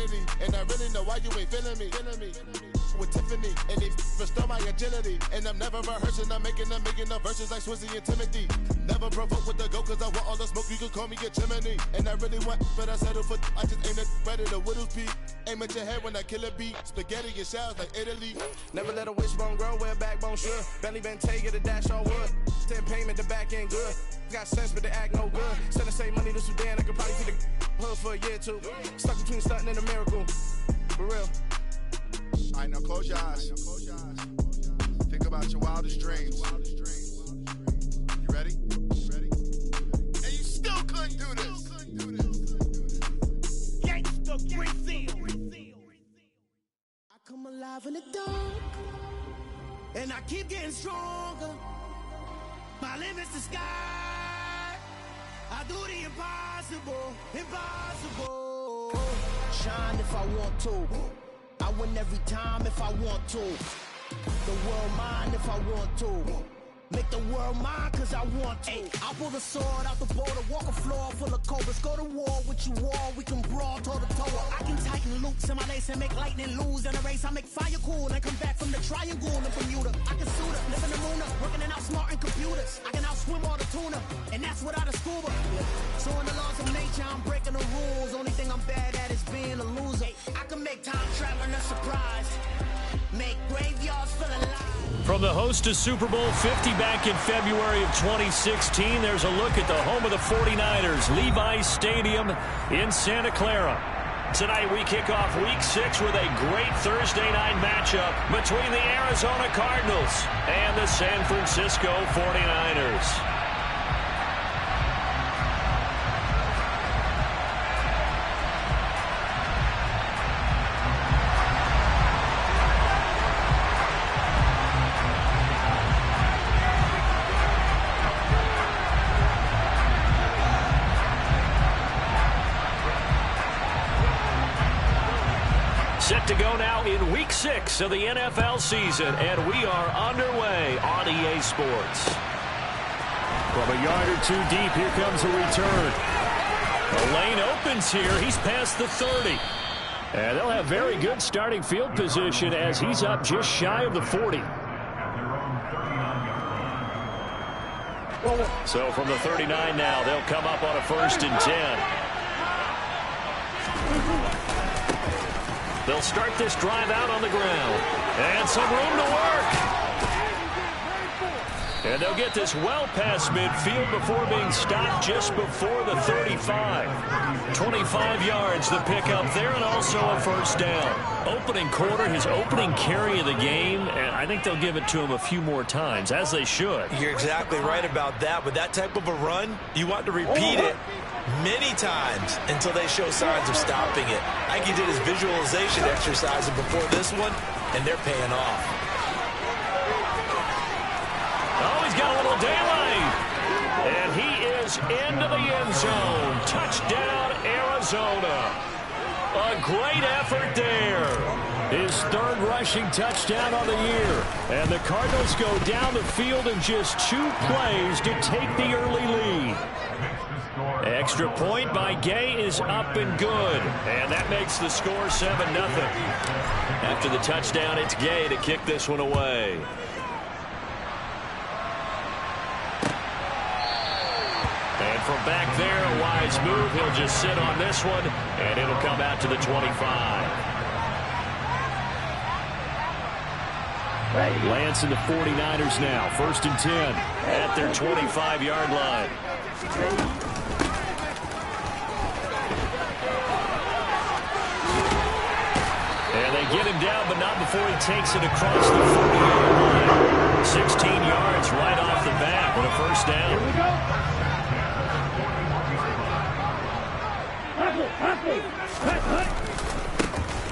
infinity. And I really know why you ain't feeling me. With Tiffany, and they restore my agility. And I'm never rehearsing, I'm making $1 million verses like Swizzy and Timothy. Never provoke with the go, cause I want all the smoke, you can call me a chimney. And I really want, but I settle for, I just aim at better the widow's peak. Aim at your head when I kill a beat. Spaghetti and shells like Italy. Never let a wishbone grow where a backbone should. Bentley Bentay, get a dash all wood. 10 payment, the back end good. Got sense, but the act no good. Send to save money to Sudan, I could probably see the hood for a year or two. Stuck between stunting and a miracle. For real. All right, now close your eyes. Think about your wildest dreams. You ready? And you still couldn't do this. Gangsta Brazil. I come alive in the dark, and I keep getting stronger. My limit's the sky. I do the impossible. Shine if I want to. I win every time if I want to. The world mine if I want to. Make the world mine cause I want to. I pull the sword out the border, walk a floor full of cobras. Go to war with you all, we can brawl toe to toe. I can tighten loops in my lace and make lightning lose in a race. I make fire cool and come back from the triangle in Bermuda. I can suit up, live in the moon up, working and outsmarting computers. I can outswim all the tuna, and that's without a scuba. So in the laws of nature, I'm breaking the rules. Only thing I'm bad at is being a loser. I can make time traveling a surprise. Make graveyards feel alive. From the host to Super Bowl 50 back in February of 2016, there's a look at the home of the 49ers, Levi's Stadium in Santa Clara. Tonight we kick off Week 6 with a great Thursday night matchup between the Arizona Cardinals and the San Francisco 49ers. Set to go now in Week 6 of the NFL season, and we are underway on EA Sports. From a yard or two deep, here comes a return. The lane opens here. He's past the 30. And they'll have very good starting field position as he's up just shy of the 40. So from the 39 now, they'll come up on a 1st and 10. They'll start this drive out on the ground. And some room to work. And they'll get this well past midfield before being stopped just before the 35. 25 yards the pickup there, and also a 1st down. Opening quarter, his opening carry of the game, and I think they'll give it to him a few more times, as they should. You're exactly right about that. With that type of a run, you want to repeat it many times until they show signs of stopping it. I think he did his visualization exercise before this one, and they're paying off. Oh, he's got a little daylight. And he is into the end zone. Touchdown, Arizona. A great effort there. His 3rd rushing touchdown on the year. And the Cardinals go down the field in just 2 plays to take the early lead. Extra point by Gay is up and good. And that makes the score 7-0. After the touchdown, it's Gay to kick this one away. And from back there, a wise move. He'll just sit on this one, and it'll come out to the 25. Lance and the 49ers now. 1st and 10 at their 25-yard line. And they get him down, but not before he takes it across the 40-yard line. 16 yards right off the bat with a 1st down. Here we go.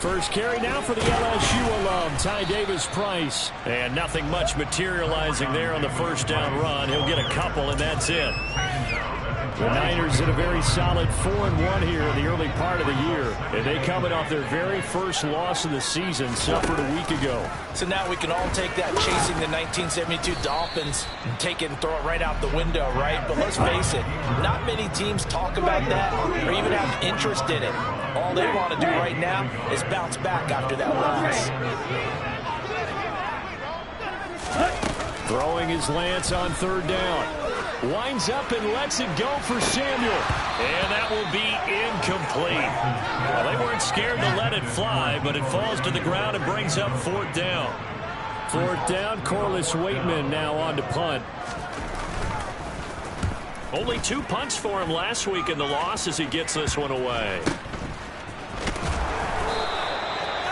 First carry now for the LSU alum, Ty Davis-Price. And nothing much materializing there on the 1st down run. He'll get a couple, and that's it. The Niners in a very solid 4-1 here in the early part of the year. And they coming off their very first loss of the season, suffered a week ago. So now we can all take that chasing the 1972 Dolphins and take it and throw it right out the window, right? But let's face it, not many teams talk about that or even have interest in it. All they want to do right now is bounce back after that loss. Throwing his lance on third down. Winds up and lets it go for Samuel. And that will be incomplete. Well, they weren't scared to let it fly, but it falls to the ground and brings up fourth down. Fourth down, Corliss Waitman now on to punt. Only 2 punts for him last week in the loss as he gets this one away.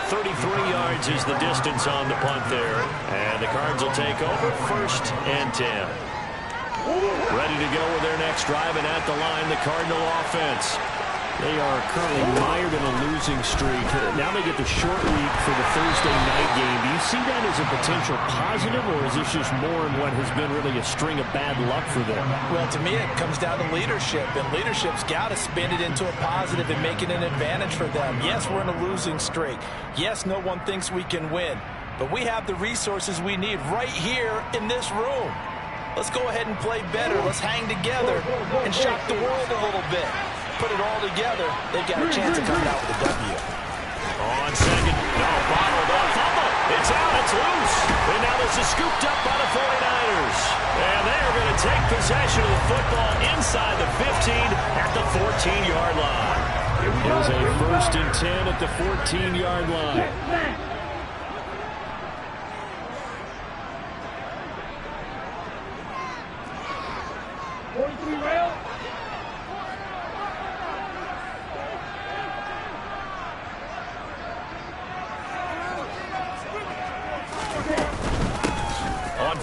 33 yards is the distance on the punt there. And the Cards will take over 1st and 10. Ready to go with their next drive, and at the line, the Cardinal offense. They are currently mired in a losing streak. Now they get the short week for the Thursday night game. Do you see that as a potential positive, or is this just more in what has been really a string of bad luck for them? Well, to me, it comes down to leadership, and leadership's got to spin it into a positive and make it an advantage for them. Yes, we're in a losing streak. Yes, no one thinks we can win, but we have the resources we need right here in this room. Let's go ahead and play better. Let's hang together and shock the world a little bit. Put it all together, they've got a chance of coming out with a W. On second, no, bottled up, fumble. It's out, it's loose. And now this is scooped up by the 49ers. And they are going to take possession of the football inside the 15 at the 14-yard line. It was a 1st and 10 at the 14-yard line.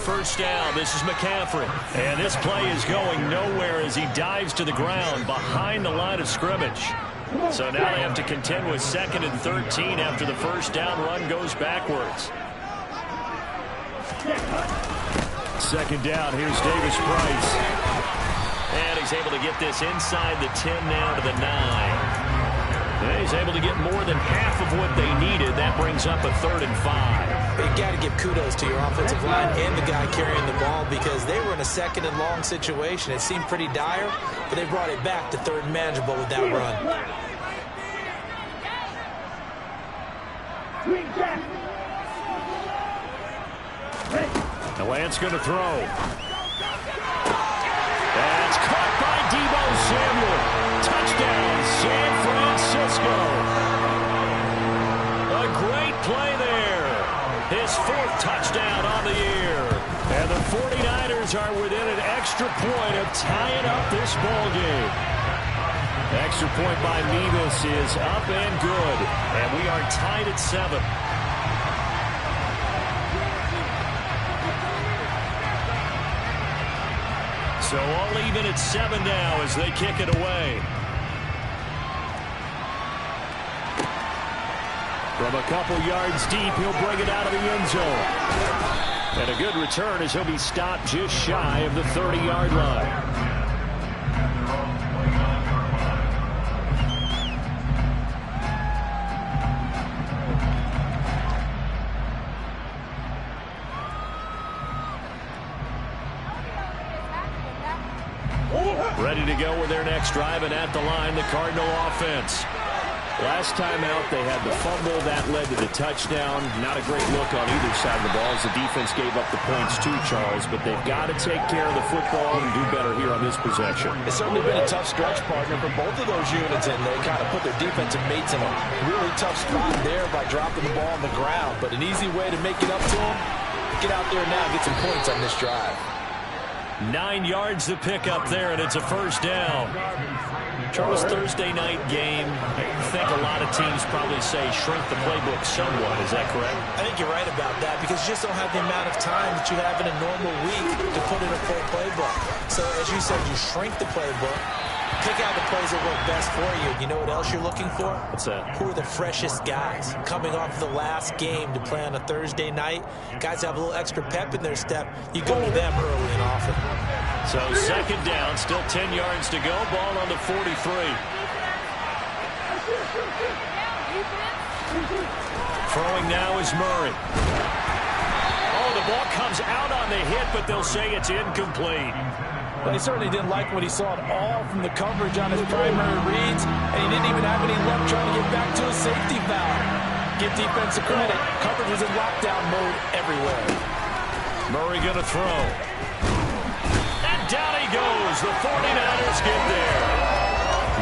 First down, this is McCaffrey. And this play is going nowhere as he dives to the ground behind the line of scrimmage. So now they have to contend with 2nd and 13 after the first down run goes backwards. 2nd down, here's Davis Price. And he's able to get this inside the 10 now to the 9. And he's able to get more than half of what they needed. That brings up a 3rd and 5. You got to give kudos to your offensive line and the guy carrying the ball, because they were in a 2nd and long situation. It seemed pretty dire, but they brought it back to 3rd and manageable with that run. The Lance going to throw. That's caught by Deebo Samuel. Touchdown, San Francisco. A great play there. His 4th touchdown on the year. And the 49ers are within an extra point of tying up this ball game. Extra point by Mevis is up and good. And we are tied at 7. So all even at 7 now as they kick it away. From a couple yards deep, he'll bring it out of the end zone. And a good return as he'll be stopped just shy of the 30-yard line. Ready to go with their next drive, and at the line, the Cardinal offense. Last time out, they had the fumble. That led to the touchdown. Not a great look on either side of the ball as the defense gave up the points too, Charles. But they've got to take care of the football and do better here on this possession. It's certainly been a tough stretch, partner, for both of those units, and they kind of put their defensive mates in a really tough spot there by dropping the ball on the ground. But an easy way to make it up to them, get out there now and get some points on this drive. 9 yards to pick up there, and it's a first down. Charles, Thursday night game, I think a lot of teams probably say shrink the playbook somewhat. Is that correct? I think you're right about that, because you just don't have the amount of time that you have in a normal week to put in a full playbook. So, as you said, you shrink the playbook, pick out the plays that work best for you. You know what else you're looking for? What's that? Who are the freshest guys coming off the last game to play on a Thursday night? Guys have a little extra pep in their step. You go to them early and often. So 2nd down, still 10 yards to go. Ball on the 43. Throwing now is Murray. Oh, the ball comes out on the hit, but they'll say it's incomplete. Well, he certainly didn't like what he saw at all from the coverage on his primary reads, and he didn't even have any luck trying to get back to his safety valve. Give defense a credit. Coverage was in lockdown mode everywhere. Murray going to throw. And down he goes. The 49ers get there.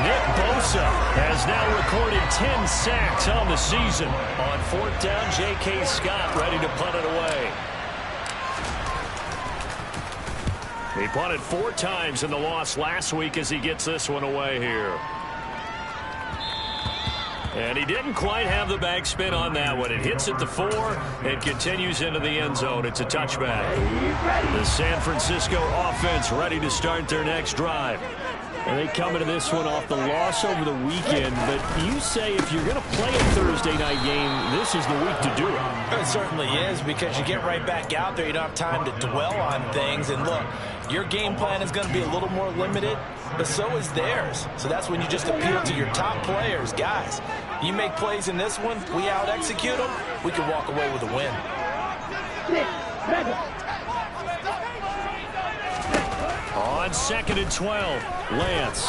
Nick Bosa has now recorded 10 sacks on the season. On 4th down, J.K. Scott ready to punt it away. He punted 4 times in the loss last week as he gets this one away here. And he didn't quite have the backspin on that one. It hits at the 4 and continues into the end zone. It's a touchback. The San Francisco offense ready to start their next drive. And they come into this one off the loss over the weekend. But you say if you're going to play a Thursday night game, this is the week to do it. It certainly is, because you get right back out there. You don't have time to dwell on things. And look, your game plan is going to be a little more limited, but so is theirs. So that's when you just appeal to your top players. Guys, you make plays in this one, we out-execute them, we can walk away with a win. On 2nd and 12, Lance.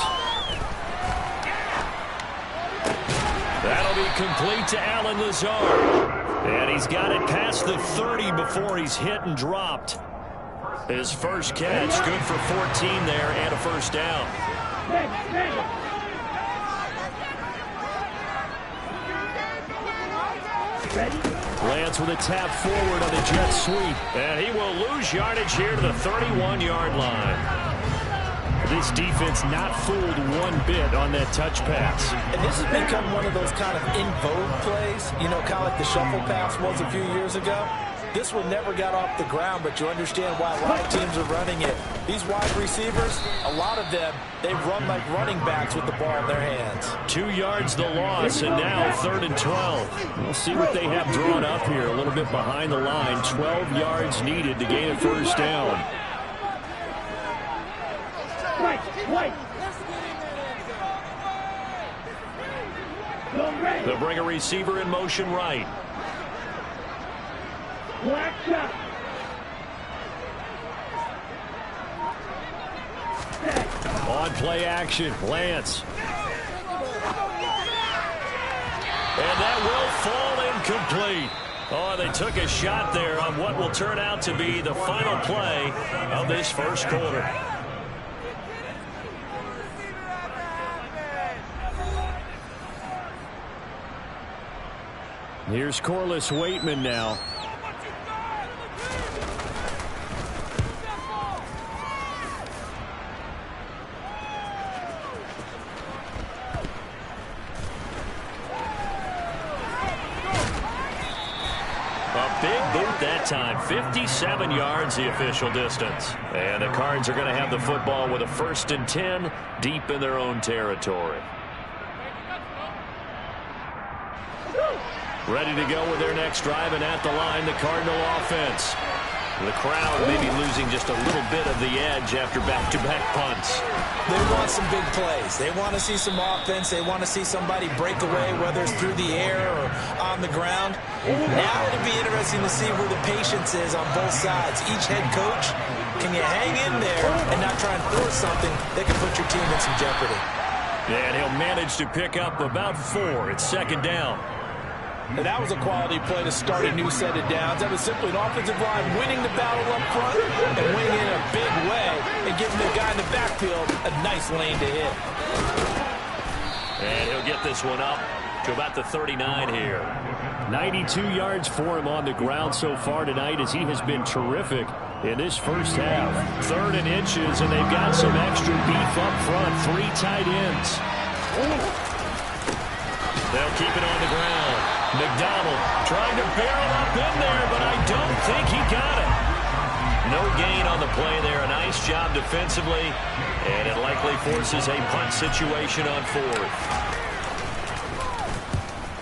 That'll be complete to Allen Lazard. And he's got it past the 30 before he's hit and dropped. His first catch, good for 14 there and a first down. Lance with a tap forward on the jet sweep. And he will lose yardage here to the 31-yard line. This defense not fooled one bit on that touch pass. And this has become one of those kind of in vogue plays, you know, kind of like the shuffle pass was a few years ago. This one never got off the ground, but you understand why a lot of teams are running it. These wide receivers, a lot of them, they run like running backs with the ball in their hands. 2 yards the loss, and now 3rd and 12. We'll see what they have drawn up here, a little bit behind the line. 12 yards needed to gain a first down. They'll bring a receiver in motion right. On play action, Lance. And that will fall incomplete. Oh, they took a shot there on what will turn out to be the final play of this first quarter. Here's Corliss Waitman now. That time, 57 yards the official distance. And the Cards are going to have the football with a 1st and 10 deep in their own territory. Ready to go with their next drive, and at the line, the Cardinal offense. The crowd maybe losing just a little bit of the edge after back-to-back punts. They want some big plays. They want to see some offense. They want to see somebody break away, whether it's through the air or on the ground. Now it'll be interesting to see where the patience is on both sides. Each head coach, can you hang in there and not try and force something that can put your team in some jeopardy? And he'll manage to pick up about 4. It's 2nd down. And that was a quality play to start a new set of downs. That was simply an offensive line winning the battle up front and winning in a big way and giving the guy in the backfield a nice lane to hit. And he'll get this one up to about the 39 here. 92 yards for him on the ground so far tonight, as he has been terrific in this first half. 3rd and inches, and they've got some extra beef up front. 3 tight ends. They'll keep it on the ground. McDonald trying to barrel up in there, but I don't think he got it. No gain on the play there. A nice job defensively, and it likely forces a punt situation on 4th.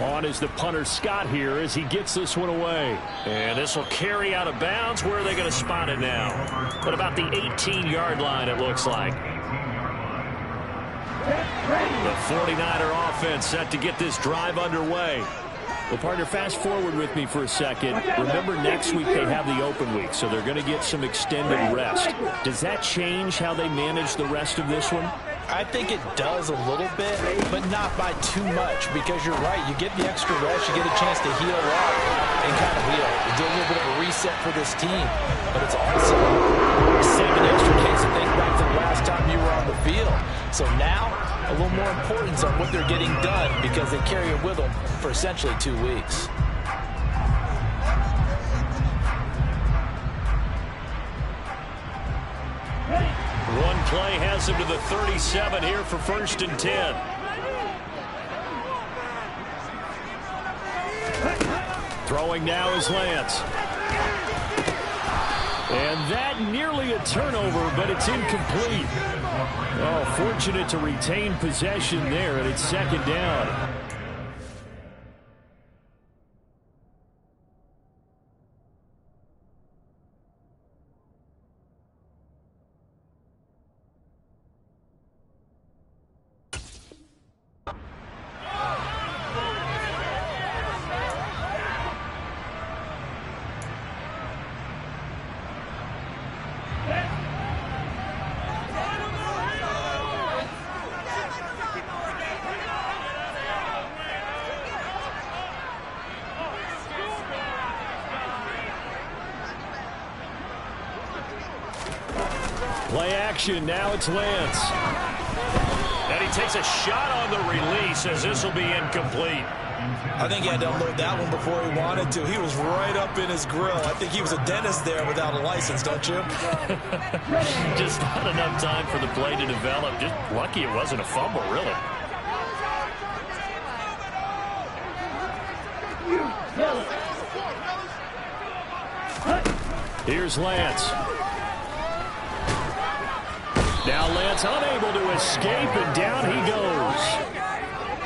On is the punter Scott here as he gets this one away. And this will carry out of bounds. Where are they going to spot it now? At about the 18-yard line, it looks like. The 49er offense set to get this drive underway. Well, partner, fast forward with me for a second. Remember, next week they have the open week, so they're going to get some extended rest. Does that change how they manage the rest of this one? I think it does a little bit, but not by too much, because you're right. You get the extra rest, you get a chance to heal up and kind of do a little bit of a reset for this team. But it's also 7 extra days to think back to the last time you were on the field. So now, a little more importance on what they're getting done, because they carry it with them for essentially 2 weeks. One play has him to the 37 here for 1st and 10. Throwing now is Lance. And that nearly a turnover, but it's incomplete. Oh, fortunate to retain possession there, and it's 2nd down. Play action, now it's Lance. And he takes a shot on the release as this will be incomplete. I think he had to unload that one before he wanted to. He was right up in his grill. I think he was a dentist there without a license, don't you? Just not enough time for the play to develop. Just lucky it wasn't a fumble, really. Here's Lance. Now Lance unable to escape, and down he goes.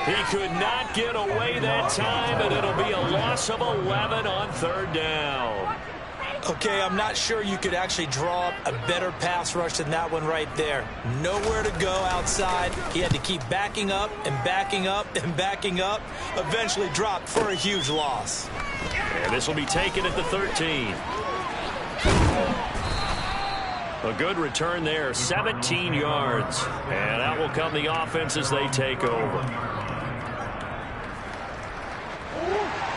He could not get away that time, and it'll be a loss of 11 on 3rd down. Okay, I'm not sure you could actually draw up a better pass rush than that one right there. Nowhere to go outside. He had to keep backing up and backing up and backing up. Eventually dropped for a huge loss. And this will be taken at the 13. A good return there, 17 yards. And out will come the offense as they take over.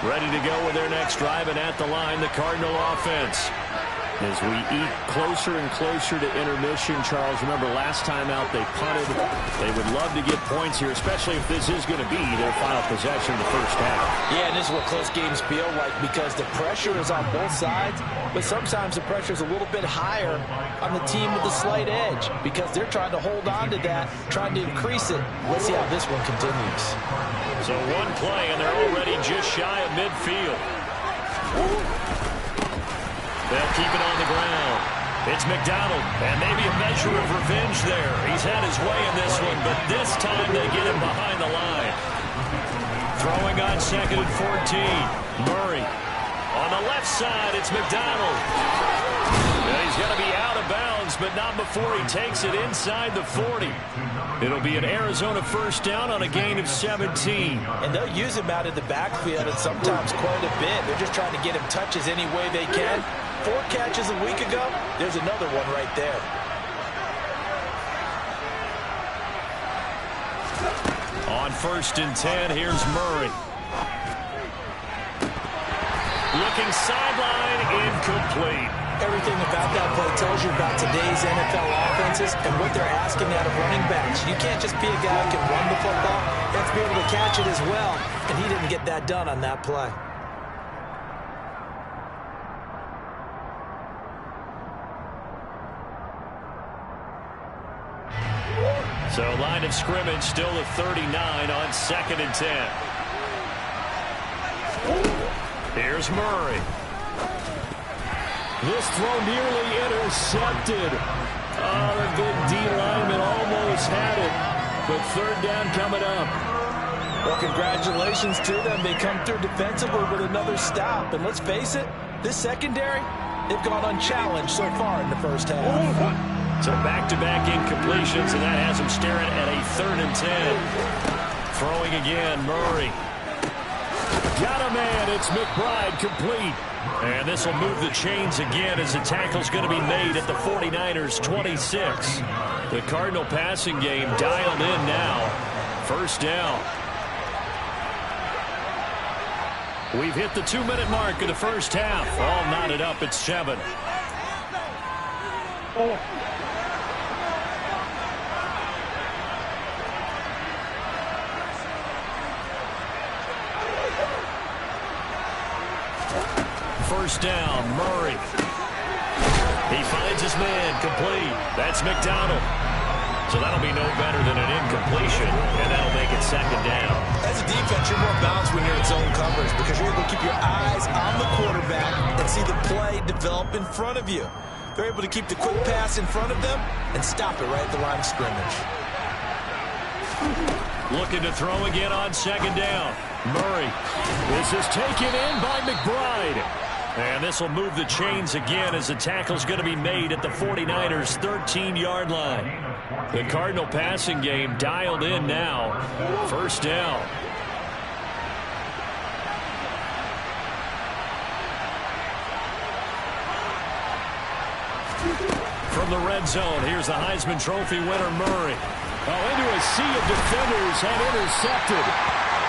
Ready to go with their next drive, and at the line, the Cardinal offense. As we eat closer and closer to intermission, Charles, remember last time out they punted. They would love to get points here, especially if this is going to be their final possession in the first half. Yeah, and this is what close games feel like, because the pressure is on both sides, but sometimes the pressure is a little bit higher on the team with the slight edge, because they're trying to hold on to that, trying to increase it. Let's see how this one continues. So one play, and they're already just shy of midfield. They'll keep it on the ground. It's McDonald, and maybe a measure of revenge there. He's had his way in this one, but this time they get him behind the line. Throwing on 2nd and 14. Murray. On the left side, it's McDonald. And he's going to be out of bounds, but not before he takes it inside the 40. It'll be an Arizona 1st down on a gain of 17. And they'll use him out in the backfield, and sometimes quite a bit. They're just trying to get him touches any way they can. 4 catches a week ago, there's another one right there. On 1st and 10, here's Murray. Looking sideline, incomplete. Everything about that play tells you about today's NFL offenses and what they're asking out of running backs. You can't just be a guy who can run the football. You have to be able to catch it as well, and he didn't get that done on that play. So line of scrimmage still at 39 on 2nd and 10. Here's Murray. This throw nearly intercepted. Oh, the big D lineman almost had it. But 3rd down coming up. Well, congratulations to them. They come through defensively with another stop. And let's face it, this secondary, they've gone unchallenged so far in the first half. So back-to-back incompletions, and that has him staring at a 3rd and 10. Throwing again, Murray. got a man. It's McBride complete. And this will move the chains again as the tackle's going to be made at the 49ers 26. The Cardinal passing game dialed in now. First down. We've hit the 2-minute mark of the first half. All knotted up at 7. First down, Murray. He finds his man, complete. That's McDonald. So that'll be no better than an incompletion, and that'll make it second down. As a defense, you're more balanced when you're in zone coverage because you're able to keep your eyes on the quarterback and see the play develop in front of you. They're able to keep the quick pass in front of them and stop it right at the line of scrimmage. Looking to throw again on second down. Murray. This is taken in by McBride. And this will move the chains again as the tackle's going to be made at the 49ers 13-yard line. The Cardinal passing game dialed in now. First down. From the red zone, here's the Heisman Trophy winner, Murray. Into a sea of defenders and intercepted.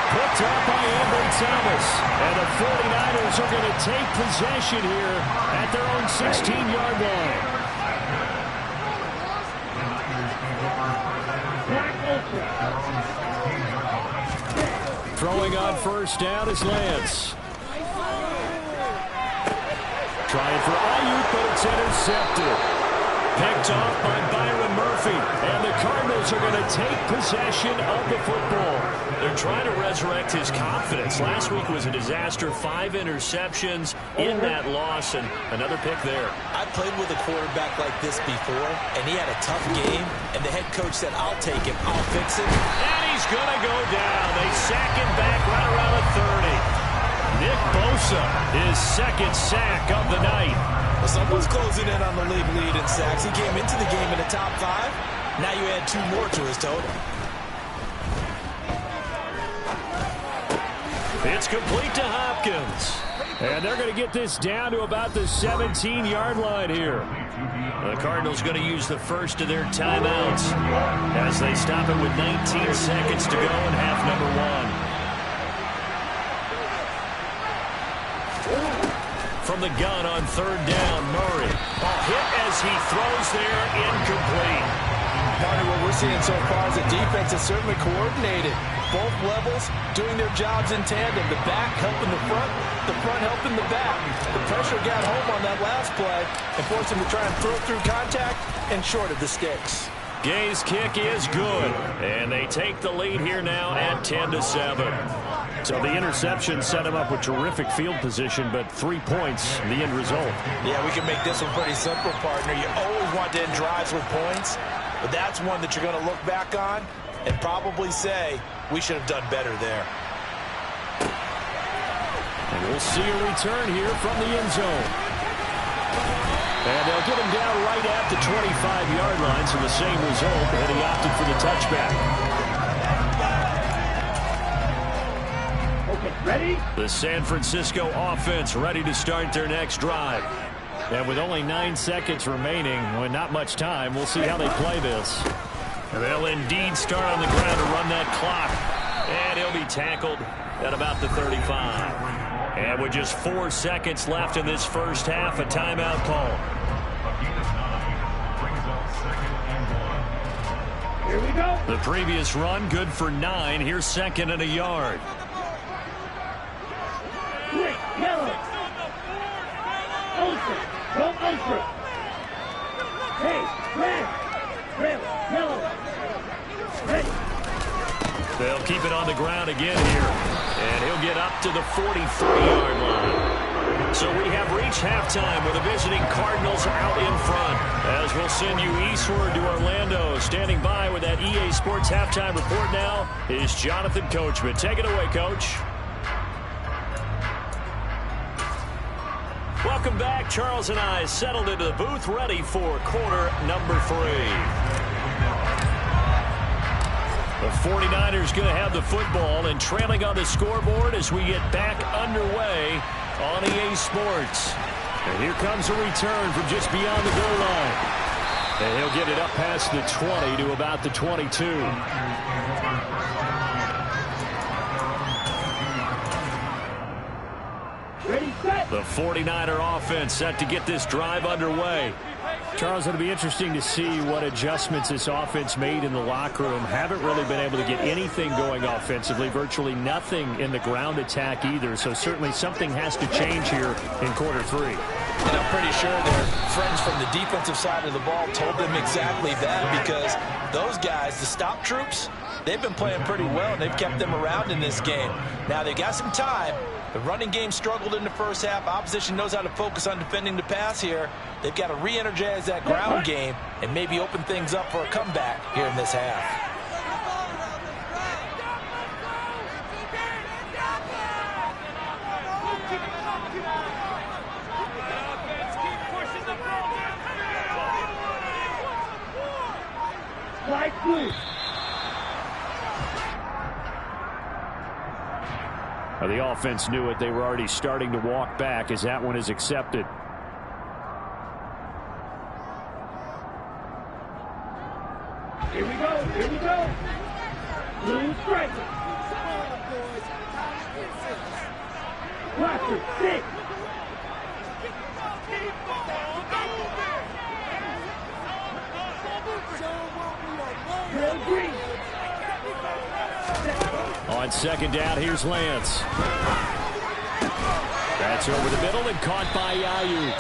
Picked up by Ambry Thomas. And the 49ers are going to take possession here at their own 16-yard line. Throwing on first down is Lance. Trying for Ayuk, but it's intercepted. Picked off by Byron Murphy. And the Cardinals are going to take possession of the football. They're trying to resurrect his confidence. Last week was a disaster. 5 interceptions in that loss, and another pick there. I played with a quarterback like this before, and he had a tough game, and the head coach said, I'll take him, I'll fix him. And he's going to go down. They sack him back right around the 30. Nick Bosa, his second sack of the night. Well, someone's closing in on the league lead in sacks. He came into the game in the top 5. Now you add 2 more to his total. It's complete to Hopkins. And they're going to get this down to about the 17-yard line here. The Cardinals going to use the first of their timeouts as they stop it with 19 seconds to go in half number 1. From the gun on third down, Murray. Hit as he throws there, incomplete. Part of what we're seeing so far is the defense is certainly coordinated. Both levels doing their jobs in tandem. The back helping the front helping the back. The pressure got home on that last play and forced him to try and throw through contact and short of the sticks. Gay's kick is good, and they take the lead here now at 10-7. So the interception set him up with terrific field position, but 3 points, the end result. Yeah, we can make this one pretty simple, partner. You always want to end drives with points, but that's one that you're going to look back on and probably say, we should have done better there. And we'll see a return here from the end zone. And they'll get him down right at the 25-yard line, so the same result, and he opted for the touchback. Ready? The San Francisco offense ready to start their next drive. And with only 9 seconds remaining, with not much time, we'll see how they play this. And they'll indeed start on the ground to run that clock. And he'll be tackled at about the 35. And with just 4 seconds left in this first half, a timeout call. Here we go. The previous run, good for 9. Here's second and a yard. Quick, yellow. Ultra. Go ultra. Hey, red. Yellow. Ready. They'll keep it on the ground again here. And he'll get up to the 43-yard line. So we have reached halftime with the visiting Cardinals out in front. As we'll send you eastward to Orlando. Standing by with that EA Sports halftime report now is Jonathan Coachman. Take it away, Coach. Welcome back. Charles and I settled into the booth, ready for quarter number 3. The 49ers going to have the football and trailing on the scoreboard as we get back underway on EA Sports. And here comes a return from just beyond the goal line. And he'll get it up past the 20 to about the 22. Ready, set. The 49er offense set to get this drive underway. Charles, it'll be interesting to see what adjustments this offense made in the locker room. Haven't really been able to get anything going offensively, virtually nothing in the ground attack either. So certainly something has to change here in quarter 3. And I'm pretty sure their friends from the defensive side of the ball told them exactly that, because those guys, the stop troops, they've been playing pretty well, and they've kept them around in this game. Now, they've got some time. The running game struggled in the first half. Opposition knows how to focus on defending the pass here. They've got to re-energize that ground game and maybe open things up for a comeback here in this half. Slide blue. The offense knew it. They were already starting to walk back as that one is accepted. Here we go. Here we go. Blue striker. Blaster, 6. Drill green. On second down, here's Lance. That's over the middle and caught by Ayuk.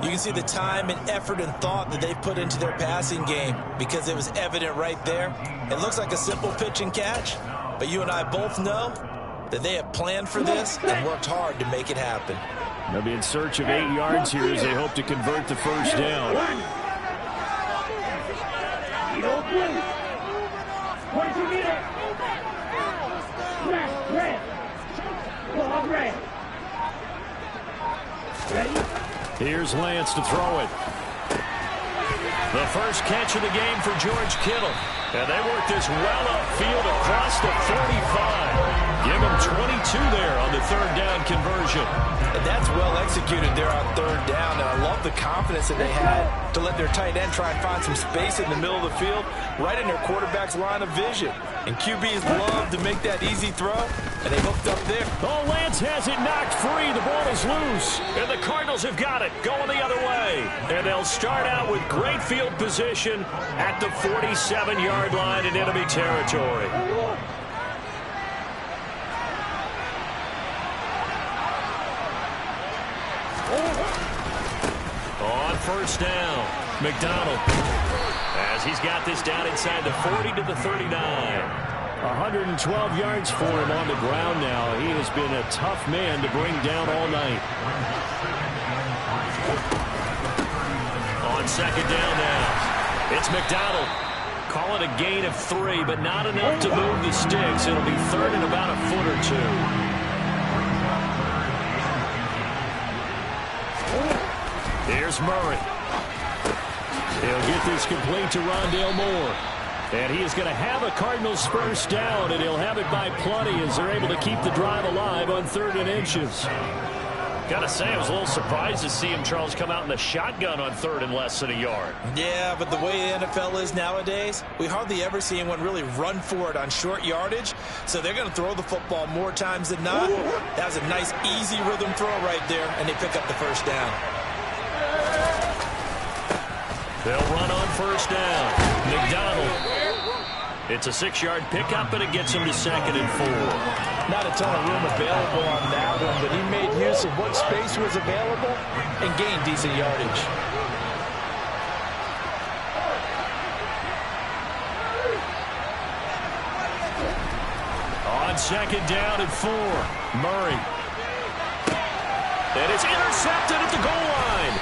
You can see the time and effort and thought that they've put into their passing game, because it was evident right there. It looks like a simple pitch and catch, but you and I both know that they have planned for this and worked hard to make it happen. They'll be in search of 8 yards here as they hope to convert the first down. Eagle blue. 22 meters. Flash red. Ball red. Ready? Here's Lance to throw it. The first catch of the game for George Kittle. And they work this well upfield across the 45. Give them 22 there on the third down conversion. And that's well executed there on third down. And I love the confidence that they had to let their tight end try and find some space in the middle of the field, right in their quarterback's line of vision. And QBs love to make that easy throw, and they hooked up there. Oh, Lance has it knocked free. The ball is loose. And the Cardinals have got it going the other way. And they'll start out with great field position at the 47-yard line in enemy territory. On first down, McDonald, as he's got this down inside the 40 to the 39. 112 yards for him on the ground now. He has been a tough man to bring down all night. On second down now, it's McDonald. Call it a gain of 3, but not enough to move the sticks. It'll be third and about a foot or 2. Here's Murray. He'll get this complete to Rondale Moore. And he is going to have a Cardinals first down, and he'll have it by plenty as they're able to keep the drive alive on 3rd and inches. Gotta say, I was a little surprised to see him, Charles, come out in the shotgun on 3rd and less than a yard. Yeah, but the way the NFL is nowadays, we hardly ever see anyone really run for it on short yardage. So they're going to throw the football more times than not. That was a nice, easy rhythm throw right there, and they pick up the first down. They'll run on first down. McDonald. It's a 6-yard pickup, and it gets him to 2nd and 4. Not a ton of room available on that one, but he made use of what space was available and gained decent yardage. On second down and 4, Murray. And it's intercepted at the goal line.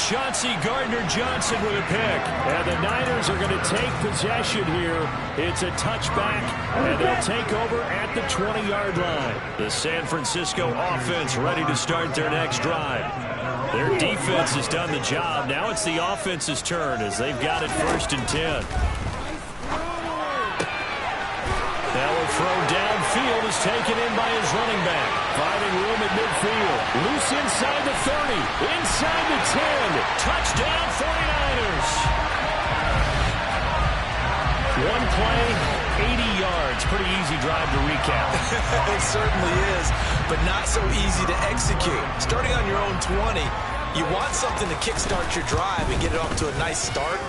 Chauncey Gardner-Johnson with a pick. And the Niners are going to take possession here. It's a touchback, and they'll take over at the 20-yard line. The San Francisco offense ready to start their next drive. Their defense has done the job. Now it's the offense's turn as they've got it 1st and 10. is taken in by his running back. Finding room at midfield. Loose inside the 30. Inside the 10. Touchdown 49ers. One play, 80 yards. Pretty easy drive to recap. It certainly is, but not so easy to execute. Starting on your own 20, you want something to kickstart your drive and get it off to a nice start.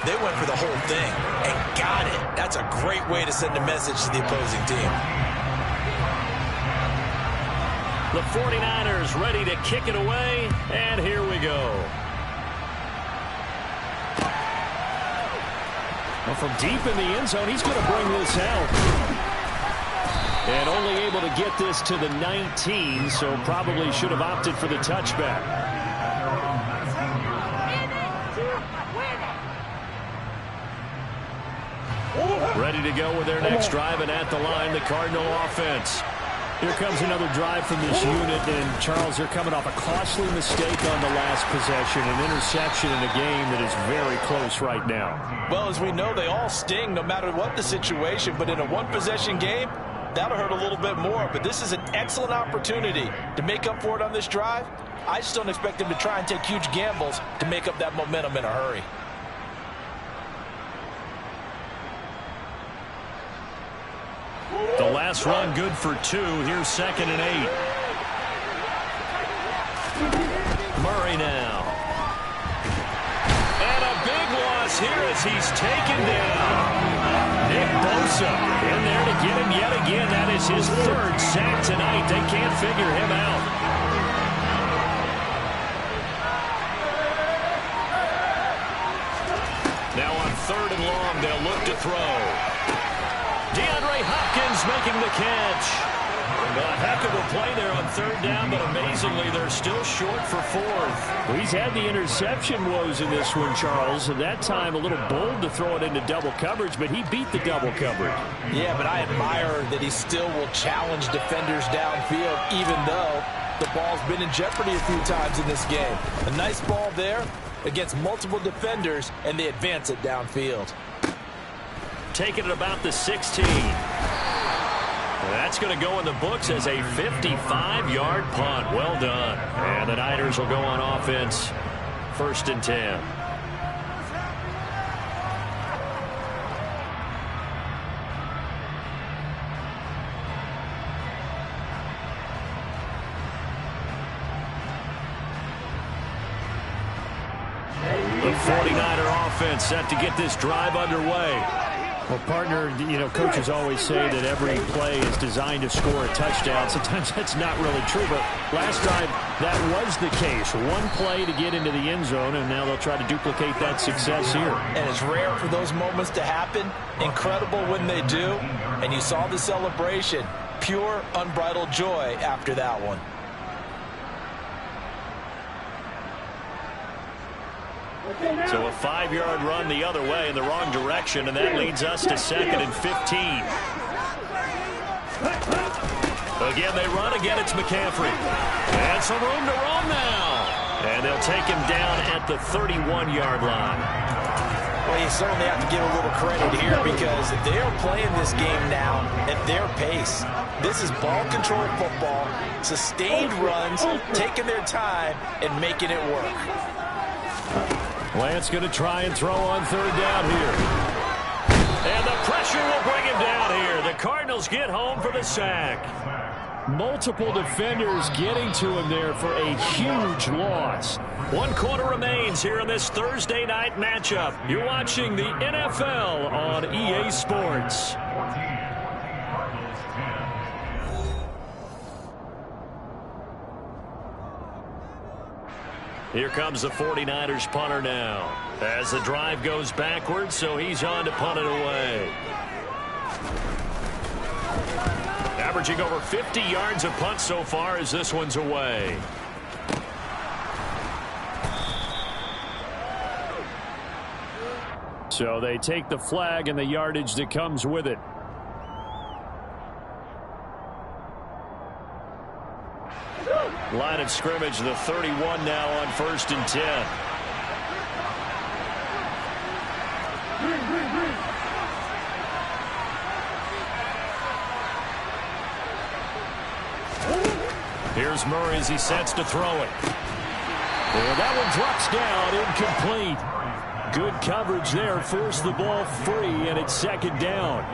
They went for the whole thing and got it. That's a great way to send a message to the opposing team. The 49ers ready to kick it away, and here we go. Well, from deep in the end zone, he's going to bring this out. And only able to get this to the 19, so probably should have opted for the touchback. Ready to go with their next drive, and at the line, the Cardinal offense. Here comes another drive from this unit, and Charles, they're coming off a costly mistake on the last possession, an interception in a game that is very close right now. Well, as we know, they all sting no matter what the situation, but in a one-possession game, that'll hurt a little bit more. But this is an excellent opportunity to make up for it on this drive. I just don't expect them to try and take huge gambles to make up that momentum in a hurry. The last run good for 2. Here's 2nd and 8. Murray now. And a big loss here as he's taken down. Nick Bosa in there to get him yet again. That is his 3rd sack tonight. They can't figure him out. Now on 3rd and long, they'll look to throw. Hopkins making the catch. A heck of a play there on 3rd down, but amazingly, they're still short for 4th. Well, he's had the interception woes in this one, Charles, and that time a little bold to throw it into double coverage, but he beat the double coverage. Yeah, but I admire that he still will challenge defenders downfield, even though the ball's been in jeopardy a few times in this game. A nice ball there against multiple defenders, and they advance it downfield. Taking it about the 16. That's going to go in the books as a 55-yard punt. Well done. And the Niners will go on offense. 1st and 10. The 49er offense set to get this drive underway. Well, partner, you know, coaches always say that every play is designed to score a touchdown. Sometimes that's not really true, but last drive, that was the case. One play to get into the end zone, and now they'll try to duplicate that success here. And it's rare for those moments to happen. Incredible when they do. And you saw the celebration. Pure, unbridled joy after that one. So a 5-yard run the other way in the wrong direction, and that leads us to 2nd and 15. Again, they run. Again, it's McCaffrey. And some room to roam now. And they'll take him down at the 31-yard line. Well, you certainly have to give a little credit here because they are playing this game now at their pace. This is ball control football, sustained runs, taking their time, and making it work. Lance going to try and throw on 3rd down here. And the pressure will bring him down here. The Cardinals get home for the sack. Multiple defenders getting to him there for a huge loss. 1 quarter remains here in this Thursday night matchup. You're watching the NFL on EA Sports. Here comes the 49ers punter now. As the drive goes backwards, so he's on to punt it away. Averaging over 50 yards a punt so far as this one's away. So they take the flag and the yardage that comes with it. Line of scrimmage, the 31 now on 1st and 10. Here's Murray as he sets to throw it. And that one drops down, incomplete. Good coverage there, forced the ball free, and it's second down.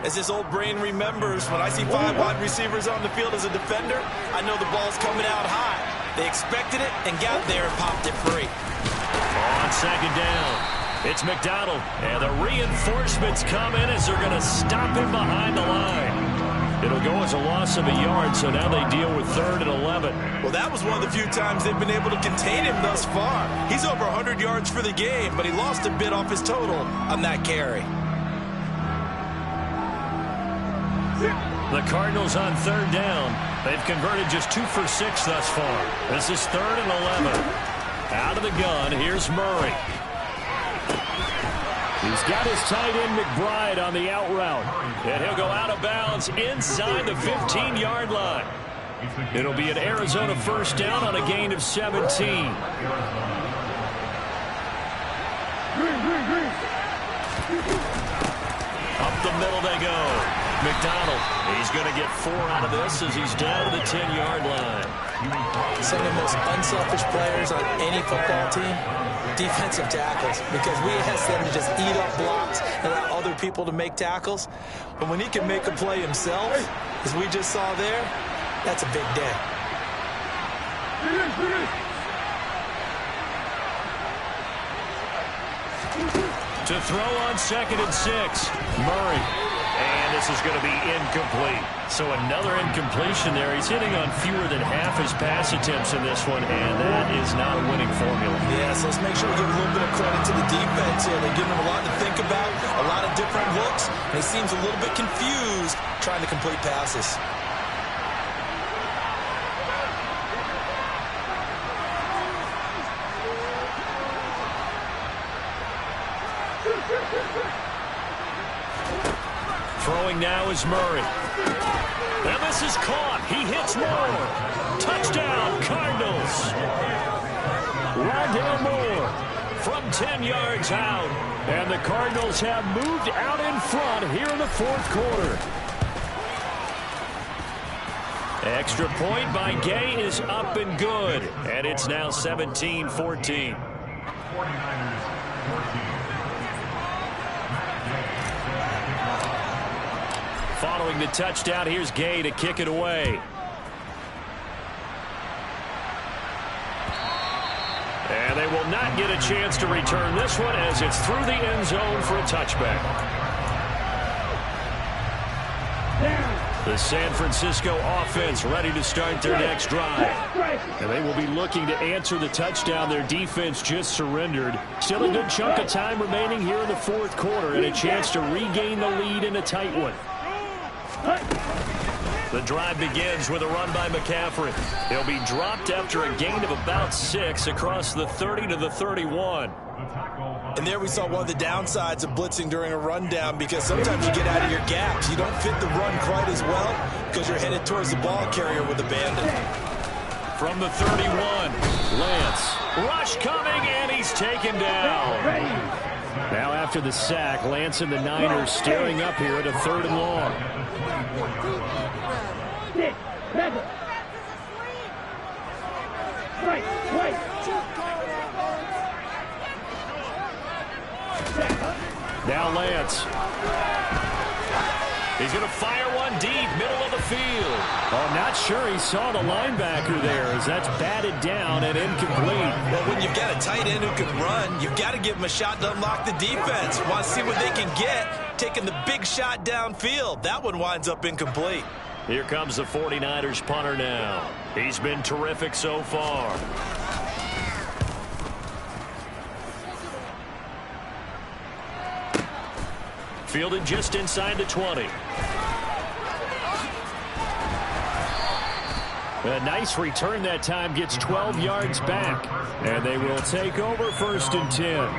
As this old brain remembers, when I see 5 wide receivers on the field as a defender, I know the ball's coming out high. They expected it and got there and popped it free. On second down, it's McDonald, and the reinforcements come in as they're going to stop him behind the line. It'll go as a loss of a yard, so now they deal with 3rd and 11. Well, that was one of the few times they've been able to contain him thus far. He's over 100 yards for the game, but he lost a bit off his total on that carry. The Cardinals on 3rd down. They've converted just 2 for 6 thus far. This is 3rd and 11. Out of the gun, here's Murray. He's got his tight end McBride on the out route. And he'll go out of bounds inside the 15-yard line. It'll be an Arizona first down on a gain of 17. Up the middle they go. McDonald, he's going to get 4 out of this as he's down to the 10-yard line. Some of the most unselfish players on any football team, defensive tackles, because we ask them to just eat up blocks and allow other people to make tackles. But when he can make a play himself, as we just saw there, that's a big day. To throw on 2nd and 6, Murray. And this is going to be incomplete. So another incompletion there. He's hitting on fewer than half his pass attempts in this one, and that is not a winning formula. Yeah, so let's make sure we give a little bit of credit to the defense here. They're giving him a lot to think about, a lot of different looks, and he seems a little bit confused trying to complete passes. Throwing now is Murray. And this is caught. He hits Moore. Touchdown, Cardinals. Rondale Moore from 10 yards out. And the Cardinals have moved out in front here in the 4th quarter. Extra point by Gay is up and good. And it's now 17-14. Following the touchdown, here's Gay to kick it away. And they will not get a chance to return this one as it's through the end zone for a touchback. The San Francisco offense ready to start their next drive. And they will be looking to answer the touchdown their defense just surrendered. Still a good chunk of time remaining here in the 4th quarter and a chance to regain the lead in a tight one. The drive begins with a run by McCaffrey. He'll be dropped after a gain of about 6 across the 30 to the 31. And there we saw one of the downsides of blitzing during a rundown, because sometimes you get out of your gaps. You don't fit the run quite as well because you're headed towards the ball carrier with a bandit. From the 31, Lance. Rush coming, and he's taken down. Now after the sack, Lance and the Niners staring up here at a 3rd and long. Now Lance. He's going to fire one deep, middle of the field. Oh, not sure he saw the linebacker there as that's batted down and incomplete. Well, when you've got a tight end who can run, you've got to give him a shot to unlock the defense. Want to see what they can get, taking the big shot downfield. That one winds up incomplete. Here comes the 49ers punter now. He's been terrific so far. Fielded just inside the 20. A nice return that time, gets 12 yards back. And they will take over 1st and 10.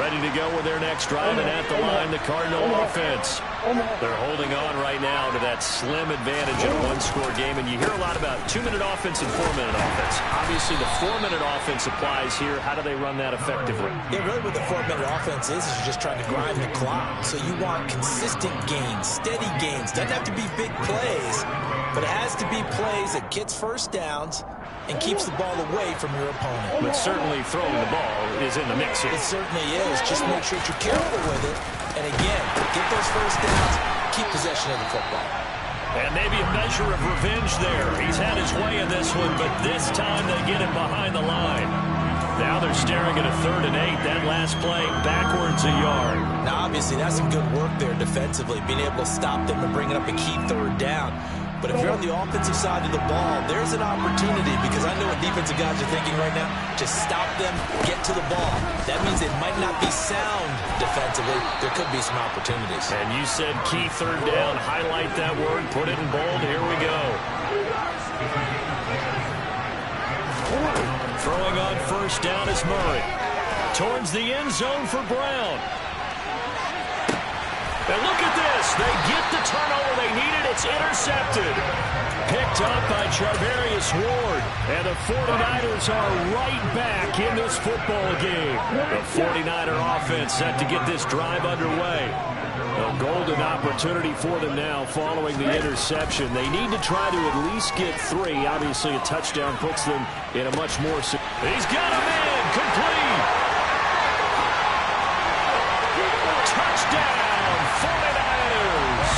Ready to go with their next drive, and at the line, the Cardinal offense. They're holding on right now to that slim advantage in a one-score game, and you hear a lot about 2-minute offense and 4-minute offense. Obviously, the 4-minute offense applies here. How do they run that effectively? Yeah, really what the 4-minute offense is you're just trying to grind the clock. So you want consistent gains, steady gains. Doesn't have to be big plays, but it has to be plays that gets first downs and keeps the ball away from your opponent. But certainly throwing the ball is in the mix here. It certainly is. Just make sure that you're careful with it. And again, get those first downs, keep possession of the football. And maybe a measure of revenge there. He's had his way in this one, but this time they get him behind the line. Now they're staring at a 3rd and 8. That last play, backwards a yard. Now, obviously, that's some good work there defensively, being able to stop them and bring it up a key 3rd down. But if you're on the offensive side of the ball, there's an opportunity, because I know what defensive guys are thinking right now. Just stop them, get to the ball. That means it might not be sound defensively. There could be some opportunities. And you said key 3rd down. Highlight that word, put it in bold. Here we go. Throwing on first down is Murray. Towards the end zone for Brown. And look at this. They get the turnover they needed. It's intercepted. Picked up by Charvarius Ward. And the 49ers are right back in this football game. The 49er offense set to get this drive underway. A golden opportunity for them now following the interception. They need to try to at least get 3. Obviously, a touchdown puts them in a much more... He's got a man. Complete. Touchdown. 49ers.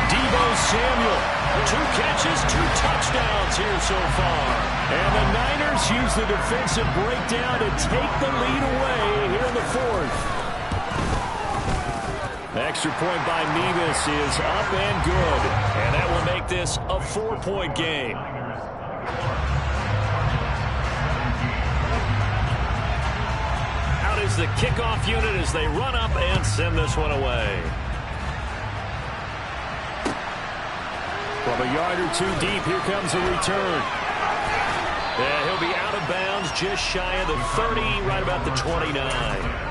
Deebo Samuel, 2 catches, 2 touchdowns here so far. And the Niners use the defensive breakdown to take the lead away here in the 4th. The extra point by Nevis is up and good. And that will make this a 4-point game. Out is the kickoff unit as they run up and send this one away. From a yard or 2 deep, here comes a return. And he'll be out of bounds just shy of the 30, right about the 29.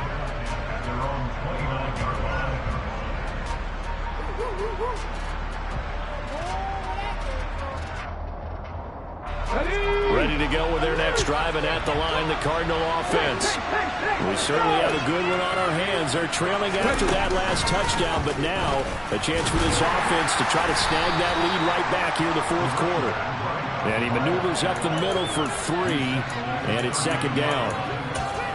Ready to go with their next drive, and at the line, the Cardinal offense. We certainly have a good one on our hands. They're trailing after that last touchdown, but now a chance for this offense to try to snag that lead right back here in the 4th quarter. And he maneuvers up the middle for 3, and it's 2nd down.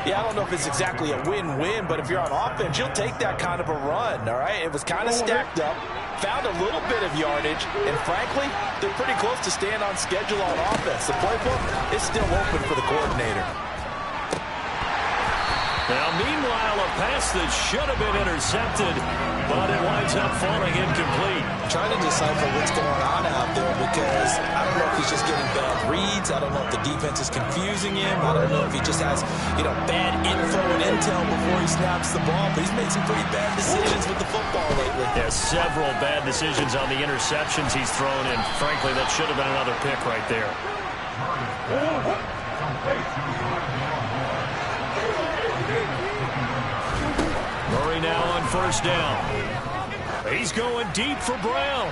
Yeah, I don't know if it's exactly a win-win, but if you're on offense, you'll take that kind of a run, all right? It was kind of stacked up, found a little bit of yardage, and frankly, they're pretty close to staying on schedule on offense. The playbook is still open for the coordinator. Now, meanwhile, a pass that should have been intercepted, but it winds up falling incomplete. I'm trying to decipher what's going on out there, because I don't know if he's just getting bad reads. I don't know if the defense is confusing him. I don't know if he just has, bad info and intel before he snaps the ball. But he's made some pretty bad decisions with the football lately. Yeah, several bad decisions on the interceptions he's thrown, and frankly, that should have been another pick right there. Murray now on first down. He's going deep for Brown.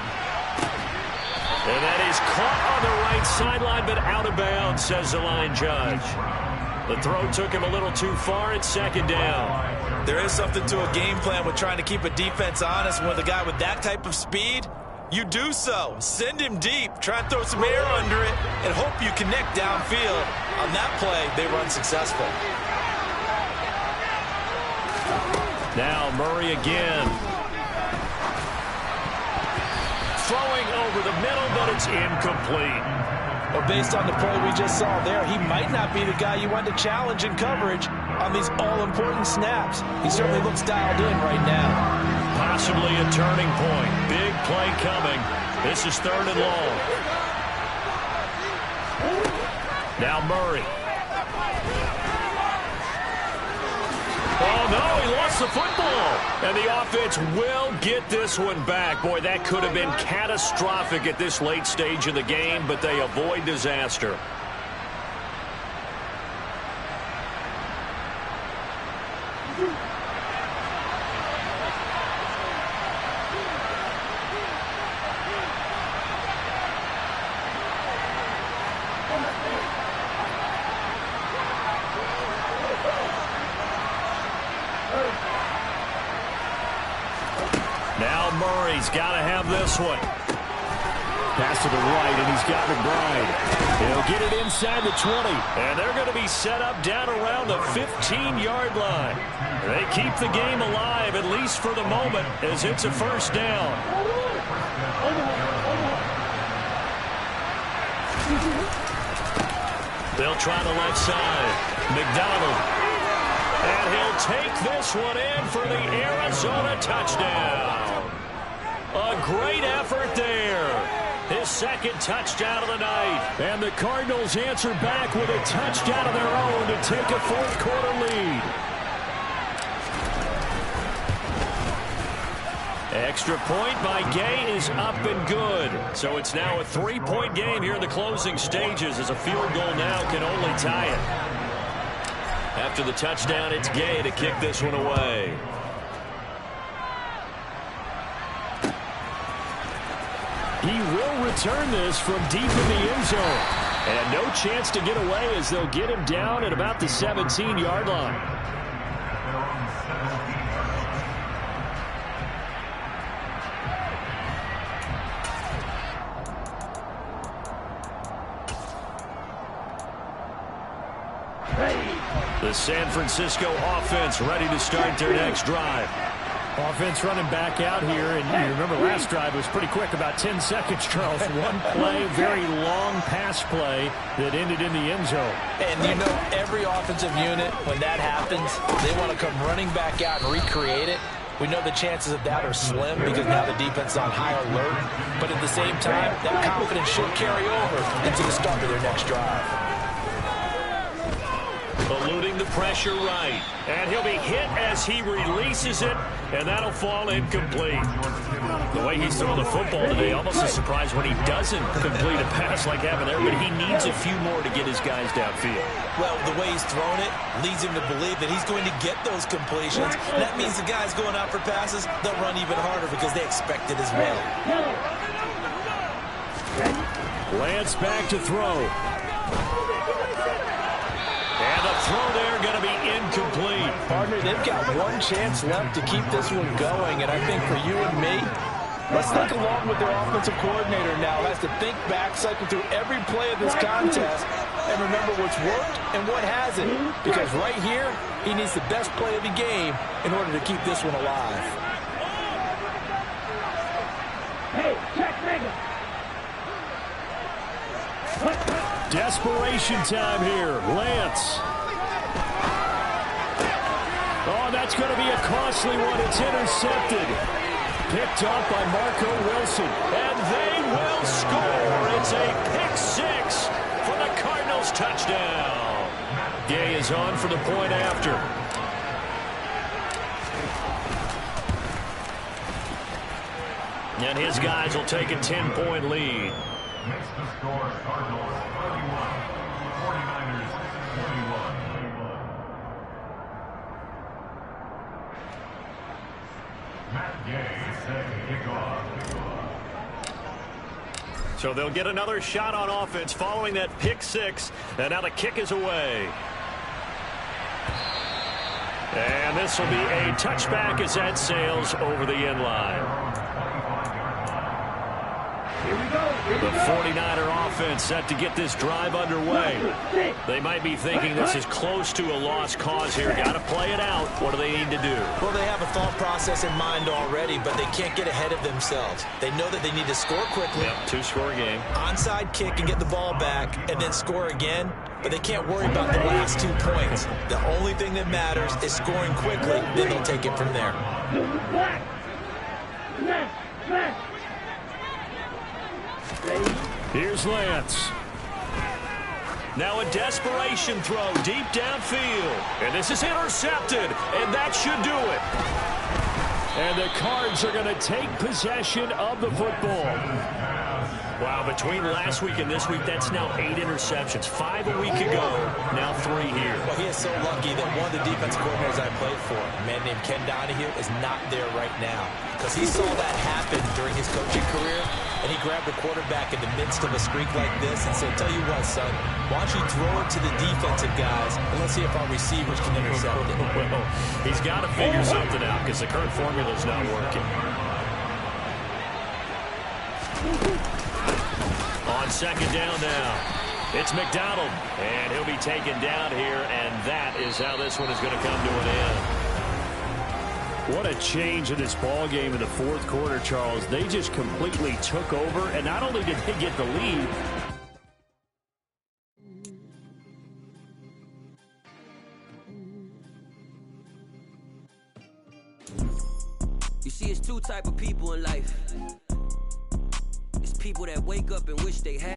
And that is caught on the right sideline, but out of bounds, says the line judge. The throw took him a little too far. It's 2nd down. There is something to a game plan with trying to keep a defense honest. With a guy with that type of speed, you do so. Send him deep. Try and throw some air under it and hope you connect downfield. On that play, they run successful. Now Murray again. Throwing over the middle, but it's incomplete. Well, based on the play we just saw there, he might not be the guy you want to challenge in coverage on these all-important snaps. He certainly looks dialed in right now. Possibly a turning point. Big play coming. This is 3rd and long. Now Murray. Oh, no, he lost the football. And the offense will get this one back. Boy, that could have been catastrophic at this late stage of the game, but they avoid disaster. Now Murray's got to have this one. Pass to the right, and he's got McBride. He'll get it inside the 20. And they're going to be set up down around the 15-yard line. They keep the game alive, at least for the moment, as it's a first down. They'll try the left side. McDonald. And he'll take this one in for the Arizona touchdown. A great effort there. His second touchdown of the night. And the Cardinals answer back with a touchdown of their own to take a fourth-quarter lead. Extra point by Gay is up and good. So it's now a 3-point game here in the closing stages, as a field goal now can only tie it. After the touchdown, it's Gay to kick this one away. He will return this from deep in the end zone. And no chance to get away, as they'll get him down at about the 17-yard line. The San Francisco offense ready to start their next drive. Offense running back out here, and you remember last drive was pretty quick, about 10 seconds, Charles. One play, very long pass play that ended in the end zone. And you know, every offensive unit, when that happens, they want to come running back out and recreate it. We know the chances of that are slim because now the defense is on high alert. But at the same time, that confidence should carry over into the start of their next drive. Eluding the pressure right. And he'll be hit as he releases it, and that'll fall incomplete. The way he's throwing the football today, almost a surprise when he doesn't complete a pass like having there, but he needs a few more to get his guys downfield. Well, the way he's thrown it leads him to believe that he's going to get those completions. And that means the guys going out for passes, they'll run even harder because they expect it as well. Lance back to throw. And the throw there going to be incomplete. Partner, they've got one chance left to keep this one going, and I think for you and me, let's think along with their offensive coordinator now. Has to think back, cycle through every play of this contest, and remember what's worked and what hasn't. Because right here, he needs the best play of the game in order to keep this one alive. Hey, check, nigga. Desperation time here. Lance. Oh, that's going to be a costly one. It's intercepted. Picked up by Marco Wilson. And they will score. It's a pick six for the Cardinals touchdown. Gay is on for the point after. And his guys will take a 10-point lead. Makes the score Cardinals 31, 49ers 21. Matt Gay set to kick off. So they'll get another shot on offense following that pick six. And now the kick is away. And this will be a touchback as that sails over the end line. The 49er offense set to get this drive underway. They might be thinking this is close to a lost cause here. Got to play it out. What do they need to do? Well, they have a thought process in mind already, but they can't get ahead of themselves. They know that they need to score quickly. Yep, two-score game. Onside kick and get the ball back and then score again, but they can't worry about the last 2 points. The only thing that matters is scoring quickly, then they'll take it from there. Here's Lance. Now a desperation throw deep downfield. And this is intercepted. And that should do it. And the Cards are going to take possession of the football. Wow, between last week and this week, that's now 8 interceptions. 5 a week ago, now 3 here. Well, he is so lucky that one of the defense coordinators I played for, a man named Ken Donahue, is not there right now. Because he saw that happen during his coaching career, and he grabbed the quarterback in the midst of a streak like this and said, tell you what, son, why don't you throw it to the defensive guys, and let's see if our receivers can intercept it. Well, he's got to figure something out because the current formula is not working. On second down now, it's McDonald, and he'll be taken down here, and that is how this one is going to come to an end. What a change in this ball game in the fourth quarter, Charles. They just completely took over, and not only did they get the lead. You see, it's two type of people in life. It's people that wake up and wish they had.